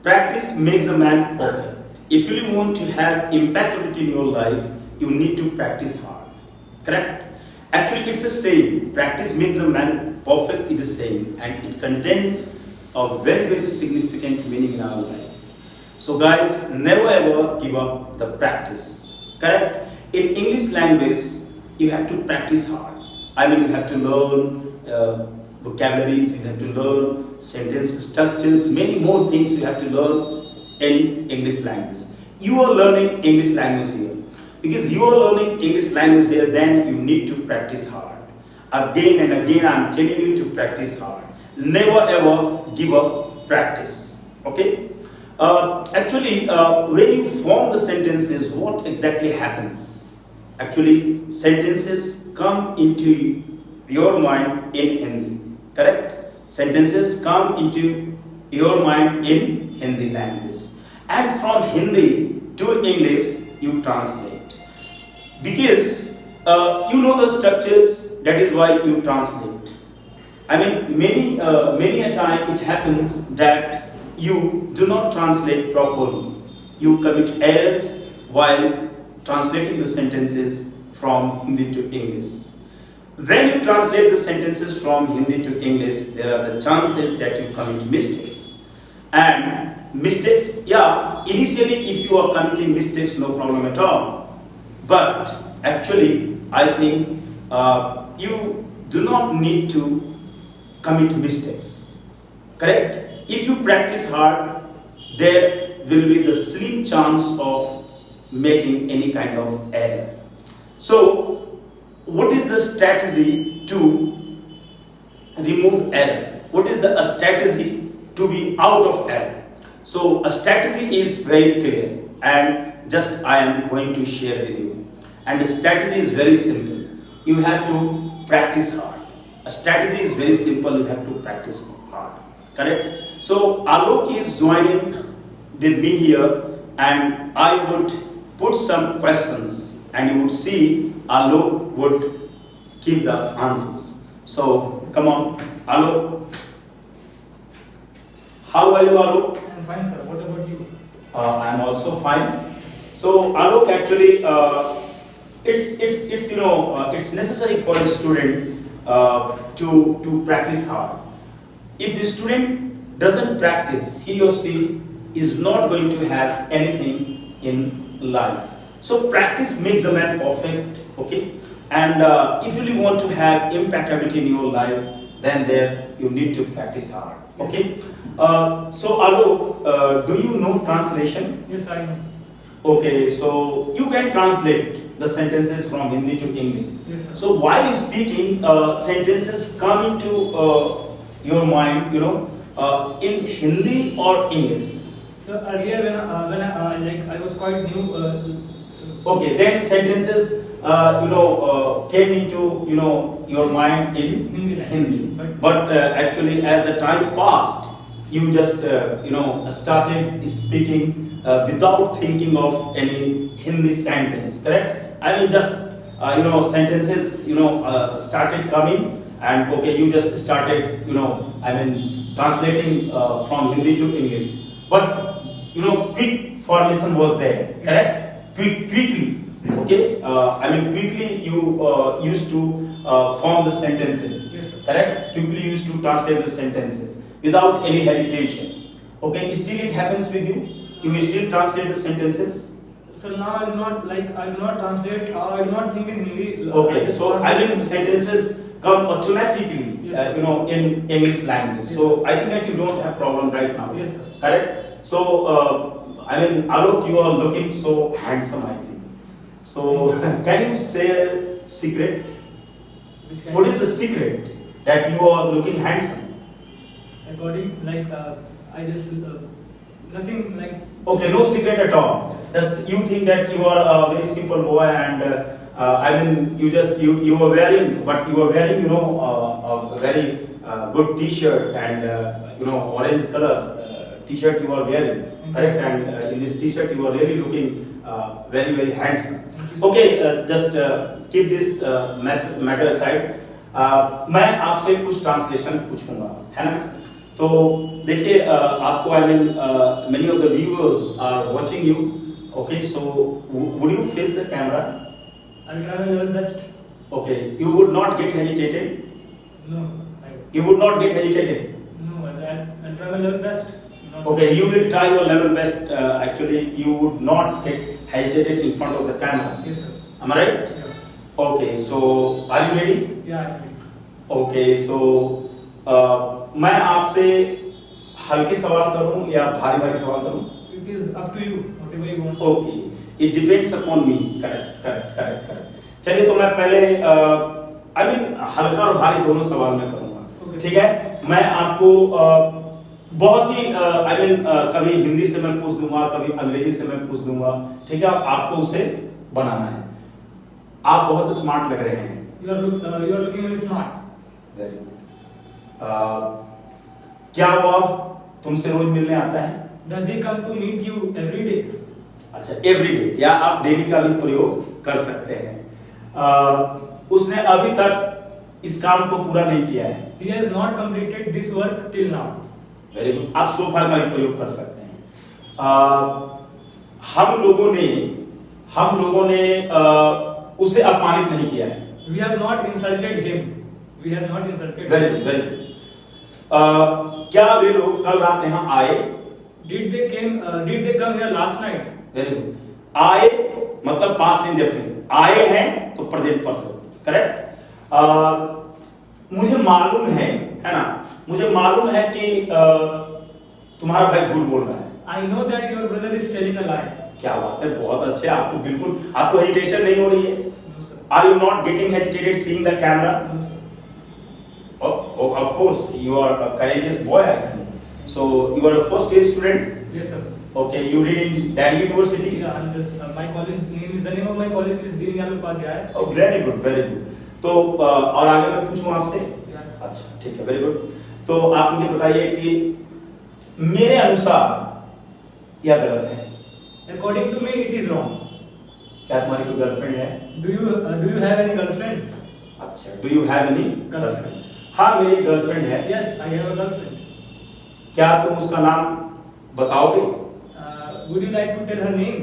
Practice makes a man perfect. If you really want to have impeccability in your life, you need to practice hard. Correct? Actually, it's the same. Practice makes a man perfect is the same, and it contains a very, very significant meaning in our life. So, guys, never ever give up the practice. Correct? In English language, you have to practice hard. I mean, you have to learn vocabularies, you have to learn sentence structures, many more things you have to learn in English language. You are learning English language here. Because you are learning English language here, then you need to practice hard. Again and again, I am telling you to practice hard. Never ever give up practice. Okay? Actually, when you form the sentences, what exactly happens? Actually, sentences come into your mind in Hindi. Correct? Sentences come into your mind in Hindi language. And from Hindi to English, you translate. Because you know the structures, that is why you translate. I mean, many a time it happens that you do not translate properly. You commit errors while translating the sentences from Hindi to English. When you translate the sentences from Hindi to English, there are the chances that you commit mistakes. And mistakes, yeah, initially if you are committing mistakes, no problem at all. But actually, I think you do not need to commit mistakes. Correct? If you practice hard, there will be the slim chance of making any kind of error. So, what is the strategy to remove error? What is the strategy to be out of error? So, a strategy is very clear, and just I am going to share with you. And the strategy is very simple. You have to practice hard. A strategy is very simple. You have to practice hard. Correct? So Alok is joining with me here, and I would put some questions, and you would see Alok would give the answers. So come on, Alok. How are you, Alok? I'm fine, sir. What about you? I'm also fine. So Alok, actually, it's it's necessary for a student to practice hard. If a student doesn't practice, he or she is not going to have anything in life. So practice makes a man perfect. Okay, and if you really want to have impeccability in your life, then there you need to practice hard. Okay. So Alok, do you know translation? Yes, I know. Okay, so you can translate the sentences from Hindi to English. Yes, sir. So while speaking, sentences come into your mind, in Hindi or English. So earlier when I was quite new. Okay, then sentences came into your mind in Hindi. But actually, as the time passed, you just started speaking without thinking of any Hindi sentence. Correct? I mean, just sentences started coming, and okay, you just started translating from Hindi to English. But quick formation was there. Correct? Quickly. Okay, quickly you used to form the sentences. Yes, sir. Correct? Quickly used to translate the sentences without any hesitation. Okay, still it happens with you. You will still translate the sentences. So now I do not translate. I do not think in Hindi. Okay, so sentences come automatically. Yes, in English language. Yes, so I think that you don't have problem right now. Yes, sir. Correct? So Alok, you are looking so handsome, I think. So can you say a secret? What is the secret that you are looking handsome? According I just nothing like. Okay, no secret at all. Yes. Just you think that you are a very simple boy, and you were wearing, but you were wearing a very good T-shirt and orange color T-shirt you are wearing, correct? And in this T-shirt you are really looking very, very handsome. Okay, just keep this matter aside. मैं आपसे कुछ translation पूछूंगा, है ना? तो देखिए आपको I mean many of the viewers are watching you okay so would you face the camera I'll try my level best. Okay you would not get hesitated No, sir. You would not get hesitated No, I'll try my level best. Not- okay you will try your level best actually you would not get hesitated in front of the camera Yes, sir. am I right Yeah. okay so are you ready Yeah, I'm ready. okay so मैं आपसे हल्के सवाल करूं या भारी भारी सवाल करूं It is up to you. Whatever you want. Okay it depends upon me correct correct correct correct चलिए तो मैं पहले आई मीन हल्का और भारी दोनों सवाल मैं करूंगा Okay. ठीक है मैं आपको बहुत ही आई मीन कभी हिंदी से मैं पूछ दूंगा कभी अंग्रेजी से मैं पूछ दूंगा ठीक है आपको उसे बनाना है आप बहुत स्मार्ट लग रहे हैं You are looking very smart. Very good क्या वो तुमसे रोज मिलने आता है Does he come to meet you every day? अच्छा एवरीडे या आप डेली का भी प्रयोग कर सकते हैं उसने अभी तक इस काम को पूरा नहीं किया है He has not completed this work till now. Very good आप सो फार का भी प्रयोग कर सकते हैं हम लोगों ने उसे अपमानित नहीं किया है We have not insulted him. We have not insulted very him. Good very good क्या वे लोग कल रात यहाँ आए Did they come here last night? Very good आए मतलब पास्ट इंडेफिनिट आए हैं तो प्रेजेंट परफेक्ट करेक्ट मुझे मालूम है ना मुझे मालूम है कि तुम्हारा भाई झूठ बोल रहा है I know that your brother is telling a lie. क्या बात है बहुत अच्छे आपको बिल्कुल आपको हेजिटेशन नहीं हो रही है No, sir. Are you not getting hesitated seeing the camera No, sir. of course you are a courageous boy I think so you are a first year student Yes, sir. okay you read in Delhi University Yeah, I'm just my college name is the name of my college is Deen Upadhyay. oh very good तो और आगे मैं पूछूं आपसे Yeah. अच्छा ठीक है very good तो आप मुझे बताइए कि मेरे अनुसार यह गलत है According to me, it is wrong. क्या तुम्हारी कोई गर्लफ्रेंड है Do you have any girlfriend? अच्छा do you have any Girlfriend. हाँ मेरी गर्लफ्रेंड है Yes, I have a girlfriend. क्या तुम उसका नाम बताओगे Would you like to tell her name?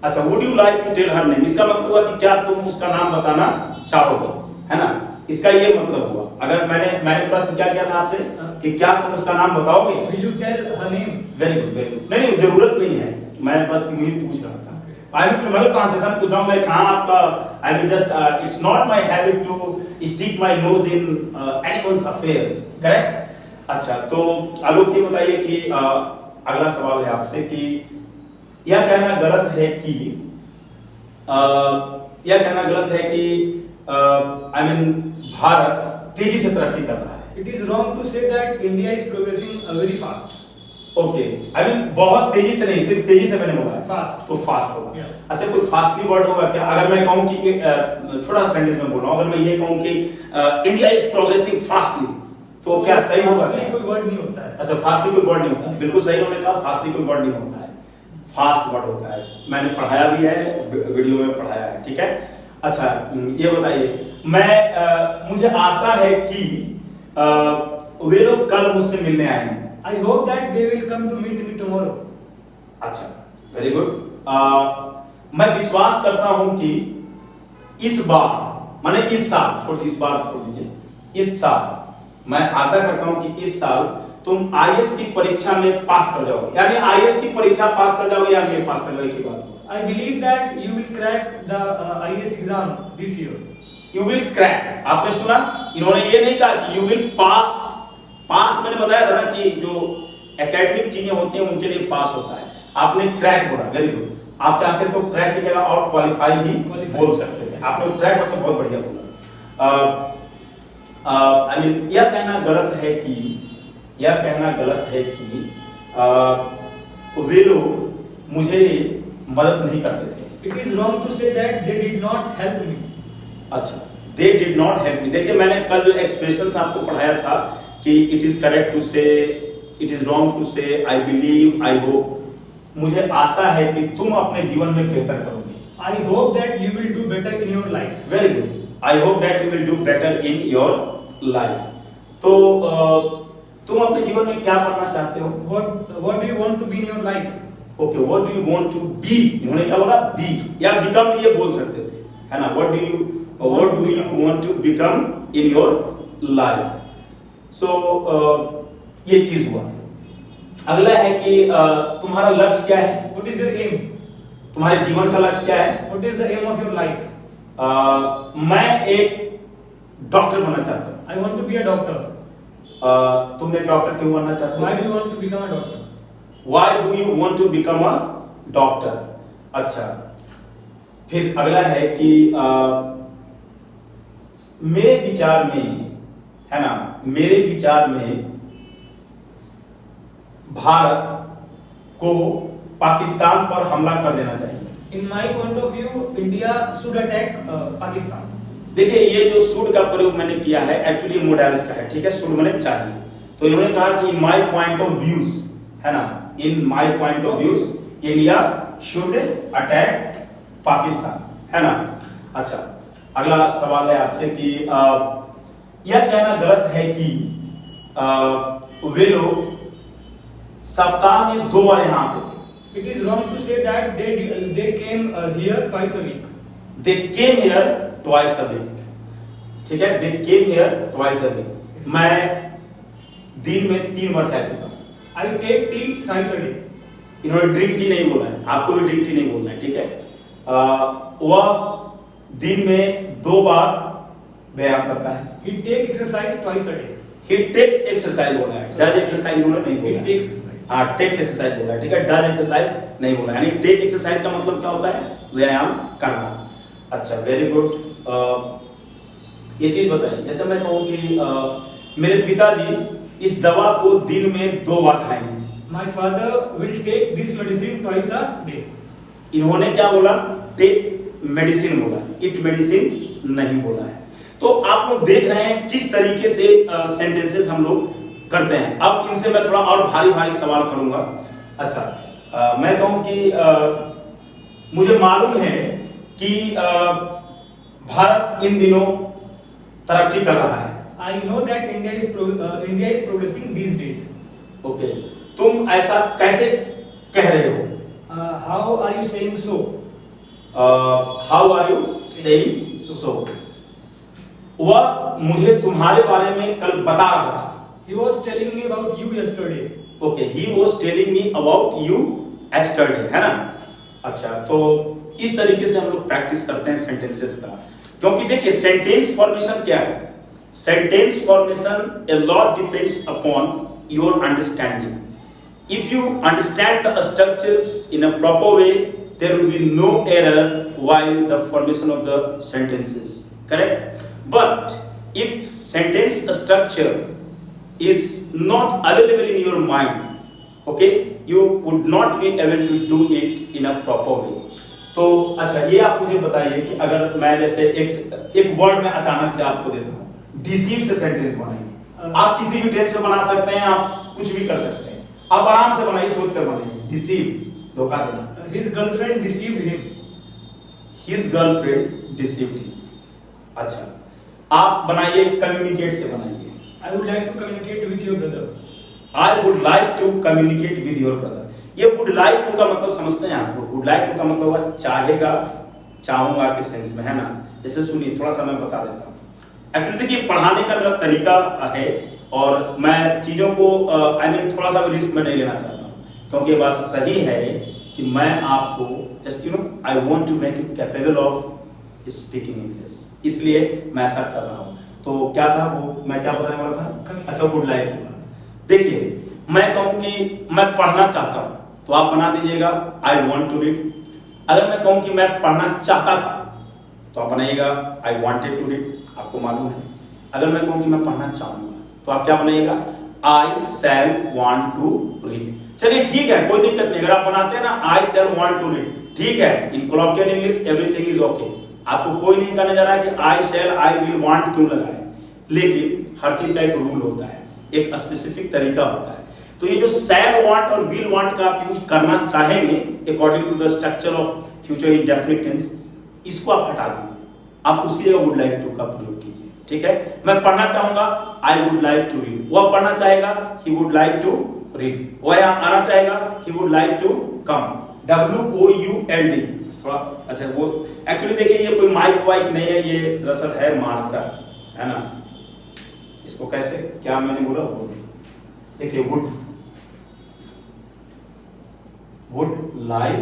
अच्छा would you like to tell her name इसका मतलब हुआ कि क्या तुम उसका नाम बताना चाहोगे है ना इसका ये मतलब हुआ अगर मैंने प्रश्न क्या किया था आपसे कि क्या तुम उसका नाम बताओगे Will you tell her name? Very good नहीं जरूरत नहीं है मैं बस यही पूछ रहा था आई मीन मतलब ट्रांसलेशन पूछ रहा हूं मैं कहां आपका I mean just it's not my habit to stick my nose in anyone's affairs correct अच्छा तो आलोक ये बताइए कि अगला सवाल है आपसे कि यह कहना गलत है कि आई मीन भारत तेजी से तरक्की कर रहा है It is wrong to say that India is progressing very fast. Okay I mean बहुत तेजी से नहीं सिर्फ तेजी से मैंने बोला है Fast. तो फास्ट होगा Yeah. अच्छा कोई फास्टली वर्ड होगा क्या अगर मैं कहूं कि छोटा सा सेंटेंस में बोल रहा हूं अगर मैं ये कहूं कि इंडिया इज प्रोग्रेसिंग फास्टली तो क्या सही होगा Fastly कोई word नहीं होता है. अच्छा फास्टली कोई वर्ड नहीं होता है बिल्कुल सही उन्होंने कहा फास्टली कोई वर्ड नहीं होता है फास्ट वर्ड होता है मैंने पढ़ाया भी है वीडियो में पढ़ाया है ठीक है अच्छा ये बताइए मैं मुझे आशा है कि वे लोग कल मुझसे मिलने आएंगे I hope that they will come to meet me tomorrow. अच्छा वेरी गुड मैं विश्वास करता हूं कि इस बार माने इस साल इस बार छोड़ दीजिए इस साल मैं आशा करता हूं कि इस साल तुम आईएएस की परीक्षा में पास कर जाओगे यानी आईएएस की परीक्षा पास कर जाओगे या मैं पास कर जाओगे की बात हो I believe that you will crack the IAS exam this year. You will crack आपने सुना इन्होंने ये नहीं कहा कि यू विल पास पास मैंने बताया था ना कि जो एकेडमिक चीजें होती हैं उनके लिए पास होता है आपने क्रैक बोला वेरी गुड आप चाहते तो क्रैक की जगह और क्वालिफाई भी बोल सकते थे आपने क्रैक से बहुत बढ़िया बोला आई मीन यह कहना गलत है कि वे लोग मुझे मदद नहीं करते थे It is wrong to say that they did not help me. अच्छा they did not help me देखिए मैंने कल जो एक्सप्रेशंस आपको पढ़ाया था कि इट इज करेक्ट टू से इट इज रॉन्ग टू से आई बिलीव आई होप मुझे आशा है कि तुम अपने जीवन में बेहतर करोगे I hope that you will do better in your life. Very good I hope that you will do better in your life तो तुम अपने जीवन में क्या बनना चाहते हो? What do you want to be in your life? Okay, what do you want to be? इन्होंने क्या बोला? बी या बिकम भी ये बोल सकते थे, है ना? What do you want to become in your life? So ये चीज हुआ। अगला है कि तुम्हारा लक्ष्य क्या है? What is your aim? तुम्हारे जीवन का लक्ष्य क्या है? What is the aim of your life? मैं एक डॉक्टर बनना चाहता हूँ। I want to be a doctor. तुम एक डॉक्टर क्यों बनना चाहते हो? Why do you want to become a doctor? Why do you want to become a doctor? अच्छा, फिर अगला है कि मेरे विचार में, है ना, मेरे विचार में भारत को पाकिस्तान पर हमला कर देना चाहिए। In my point of view, India should attack Pakistan. देखिए, ये जो शुड का प्रयोग मैंने किया है एक्चुअली मोडेल्स का है, ठीक है? शुड मैंने चाहिए, तो इन्होंने कहा कि in my point of views, है ना, in my point of views India should attack Pakistan, है ना? अच्छा, अगला सवाल है आपसे कि यह कहना गलत है कि वे लोग सप्ताह में 2 बार यहाँ आते थे। It is wrong to say that they came here twice a week. They came here twice a week, ठीक है? They came here twice a week. मैं दिन में 3 बार चाय पीता हूँ। I take tea thrice a day. इन्होंने ड्रिंक टी नहीं बोला है, आपको भी ड्रिंक टी नहीं बोलना है, ठीक है? वह दिन में 2 बार व्यायाम करता है। He take exercise twice a day. He takes exercise बोला है, does exercise बोला नहीं बोला He है। takes exercise. हाँ, टेक्स एक्सरसाइज बोला है, ठीक है? डज एक्सरसाइज नहीं बोला, यानी टेक एक्सरसाइज का मतलब क्या होता है? व्यायाम करना। अच्छा, वेरी गुड। ये चीज बताइए, जैसे मैं कहूँ कि मेरे पिताजी इस दवा को दिन में 2 बार खाएंगे। My father will take this medicine twice a day. इन्होंने क्या बोला? टेक मेडिसिन बोला, इट मेडिसिन नहीं बोला है। तो आप लोग देख रहे हैं किस तरीके से सेंटेंसेस हम लोग करते हैं। अब इनसे मैं थोड़ा और भारी भारी सवाल करूंगा। अच्छा, मैं कहूं कि मुझे मालूम है कि भारत इन दिनों तरक्की कर रहा है। I know that India is progressing these days. Okay, तुम ऐसा कैसे कह रहे हो? How are you saying so? How are you saying so? वह मुझे तुम्हारे बारे में कल बता रहा था। He was telling me about you yesterday. Okay, he was telling me about you yesterday, है ना? अच्छा, तो इस तरीके से हम लोग प्रैक्टिस करते हैं सेंटेंसेस का, क्योंकि देखिए सेंटेंस फॉर्मेशन क्या है? Sentence formation a lot depends upon your understanding. If you understand the structures in a proper way, there will be no error while the formation of the sentences, correct? But if sentence structure is not available in your mind, okay, you would not be able to do it in a proper way. तो अच्छा, ये आप मुझे बताइए कि अगर मैं जैसे एक वर्ड में अचानक से आपको देता हूँ, डिसीव से सेंटेंस बनाइए। आप किसी भी टेंस में बना सकते हैं, आप कुछ भी कर सकते हैं, आप आराम से बनाइए, सोच कर बनाइए। डिसीव, धोखा देना। His girlfriend deceived him. His girlfriend deceived him. अच्छा, आप बनाइए कम्युनिकेट से बनाइए। I would like to communicate with your brother. I would like to communicate with your brother. ये would like to का मतलब समझते हैं आप लोग? would like to का मतलब हुआ चाहेगा, चाहूंगा के सेंस में, है ना? जैसे सुनिए, थोड़ा सा मैं बता देता हूँ। एक्चुअली देखिए, पढ़ाने का मेरा तरीका है और मैं चीजों को थोड़ा सा रिस्क में नहीं लेना चाहता हूँ, क्योंकि ये बात सही है कि मैं आपको just I want to make you capable of speaking English, इसलिए मैं ऐसा कर रहा हूँ। तो क्या था वो, मैं क्या बताने वाला था? अच्छा, वुड लाइक टू। देखिए, मैं कहूँ कि मैं पढ़ना चाहता हूँ, तो आप बना दीजिएगा आई वांट टू रीड। अगर मैं कहूँ कि मैं पढ़ना चाहता था, तो आप बनाइएगा आई वांटेड टू रीड, आपको मालूम है। अगर मैं कहूँ कि मैं पढ़ना चाहूंगा, तो आप क्या बनाइएगा? आई शैल वांट टू रीड। चलिए ठीक है, कोई दिक्कत नहीं। अगर आप बनाते हैं ना आई शैल वांट टू रीड, ठीक है, इन कॉलोकियल इंग्लिश एवरीथिंग इज ओके। आपको कोई नहीं कहने जा रहा है कि आई शैल आई विल वांट क्यों लगाए, लेकिन हर चीज का एक रूल होता है, एक स्पेसिफिक तरीका होता है। तो ये जो शैल वांट और विल वांट का आप यूज करना चाहेंगे according to the structure of future indefinite tense, इसको आप हटा दीजिए, आप उसकी जगह वुड लाइक टू का प्रयोग कीजिए। ठीक है, मैं पढ़ना चाहूंगा, I would like to read. वह पढ़ना चाहेगा, he would like to read. वह यहाँ आना चाहेगा, he would like to come. WOULD। थोड़ा अच्छा, वो एक्चुअली देखिए ये कोई माइक वाइक नहीं है, ये दरअसल है मार्कर, है ना। इसको कैसे, क्या मैंने बोला, देखिए वुड लाइक,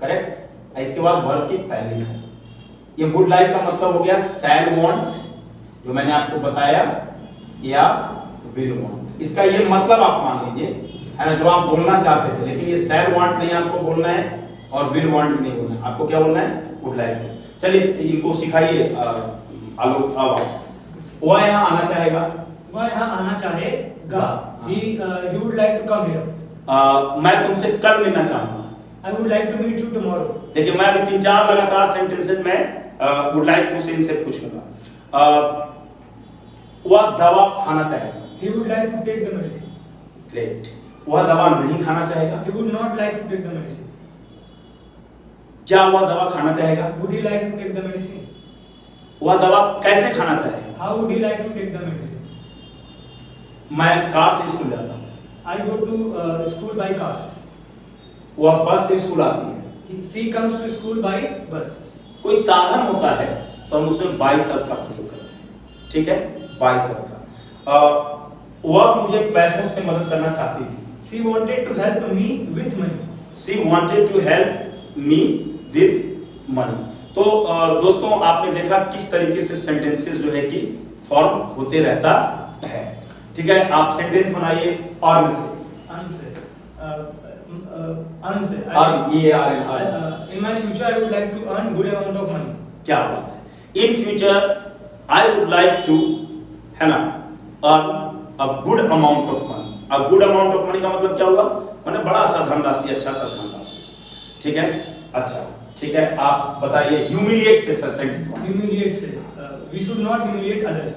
करेक्ट। इसके बाद वर्ब की पहली है, ये वुड लाइक का मतलब हो गया शैल वांट, जो मैंने आपको बताया, या विल वांट। इसका ये मतलब आप मान लीजिए, है ना, जो आप बोलना चाहते थे, लेकिन ये शैल वांट नहीं आपको बोलना है और विल वांट भी नहीं बोलना है, आपको क्या बोलना है, वुड लाइक। चलिए इनको सिखाइए आलोक। अब वह यहाँ आना चाहेगा, वह यहाँ आना चाहेगा, he would like to come here. मैं तुमसे कल मिलना चाहूंगा, I would like to meet you tomorrow. देखिए मैं अभी 3-4 लगातार सेंटेंसेस में वुड लाइक टू से इनसे पूछूंगा। वह दवा खाना चाहेगा, He would like to take the medicine. Great. वह दवा नहीं खाना चाहेगा, He would not like to take the medicine. क्या वह दवा खाना चाहेगा, Would he like to take the medicine? वह दवा कैसे खाना चाहेगा, How would he like to take the medicine? मैं कार से स्कूल जाता हूँ, I go to school by car. वह बस से स्कूल आती है। She comes to school by bus. कोई साधन होता है तो हम उसमें बाई शब्द का प्रयोग करते हैं, ठीक है, बाई शब्द का। वह मुझे पैसों से मदद करना चाहती थी, She wanted to help me with money. She wanted to help me with money. तो दोस्तों आपने देखा किस तरीके से सेंटेंसेस जो है कि फॉर्म होते रहता है, ठीक है। आप सेंटेंस बनाइए अर्न से, Earn से, earn से। Earn, EARN। In my future, I would like to earn good amount of money. क्या बात है, in future I would like to, है ना, earn a good amount of money. A good amount of money का मतलब क्या हुआ, मैंने बड़ा सा धनराशि, अच्छा सा धनराशि, ठीक है। अच्छा ठीक है, आप बताइए ह्यूमिलिएट से सेंटेंस बनाइए। Humiliate से, we should not humiliate others.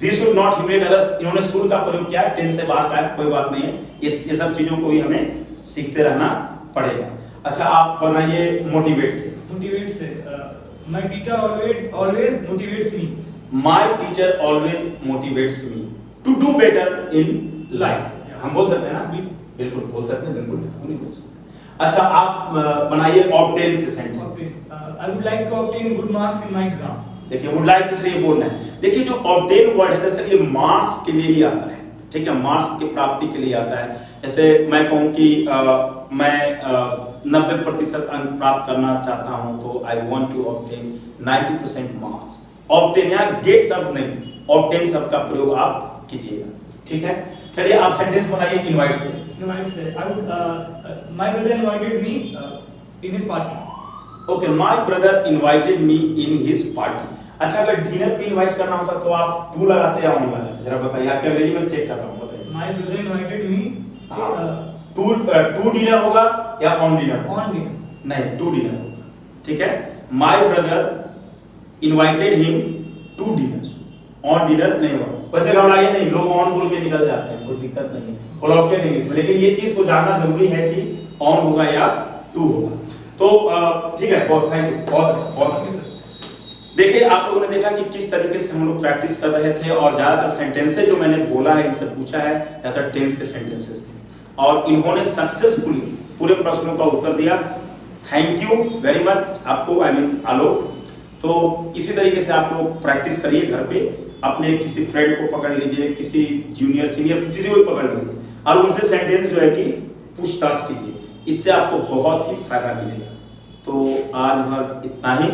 We should not humiliate others. इन्होंने शुड का प्रयोग किया, टेंस से बाहर का है, कोई बात नहीं है, ये सब चीजों को भी हमें सीखते रहना पड़ेगा। अच्छा आप बनाइए मोटिवेट से। Motivate से, my teacher always motivates me. My teacher always motivates me to do better in life. हम बोल सकते हैं ना, बिल्कुल बोल सकते हैं, बिल्कुल। अच्छा आप बनाइए ऑब्टेन से sentence. I would like to obtain good marks in my exam. देखिए वुड लाइक टू से ये बोलना है। देखिए जो ऑब्टेन वर्ड है दरअसल ये मार्क्स के लिए ही आता है, ठीक है, मार्क्स की प्राप्ति के लिए आता है। जैसे मैं कहूँ कि मैं 90% अंक प्राप्त करना चाहता हूँ तो I want to obtain 90% marks. Obtain यहाँ गेट शब्द नहीं, ऑब्टेन शब्द का प्रयोग आप कीजिएगा, ठीक है। चलिए आप सेंटेंस बनाइए इनवाइट से। Invite से, I would, my brother invited me in his party. Okay, my brother invited me in his party. अच्छा अगर डिनर पे इनवाइट करना होता तो आप टू लगाते या ऑन लगाते, जरा बताइए, आपके अंग्रेजी में चेक कर रहा हूँ, बताइए। My brother invited me to dinner होगा या ऑन डिनर? on dinner. नहीं, टू डिनर होगा, ठीक है। My brother invited him to dinner, on dinner नहीं होगा। वैसे घबराइए नहीं, लोग ऑन बोल के निकल जाते हैं, कोई दिक्कत नहीं है, कोलॉकियल इंग्लिश में, लेकिन ये चीज को जानना जरूरी है कि ऑन होगा या टू होगा। तो ठीक है, बहुत थैंक यू, बहुत अच्छा, बहुत अच्छा। देखिए आप लोगों ने देखा कि किस तरीके से हम लोग प्रैक्टिस कर रहे थे और ज्यादातर सेंटेंसेस जो मैंने बोला है इनसे पूछा है, ज्यादातर टेंस के सेंटेंसेस थे और इन्होंने सक्सेसफुली पूरे प्रश्नों का उत्तर दिया। थैंक यू वेरी मच आपको, आई मीन आलोक। तो इसी तरीके से आप लोग प्रैक्टिस करिए घर पे, अपने किसी फ्रेंड को पकड़ लीजिए, किसी जूनियर सीनियर किसी को भी पकड़ लीजिए और उनसे सेंटेंस जो है कि पूछताछ कीजिए, इससे आपको बहुत ही फायदा मिलेगा। तो आज भर इतना ही।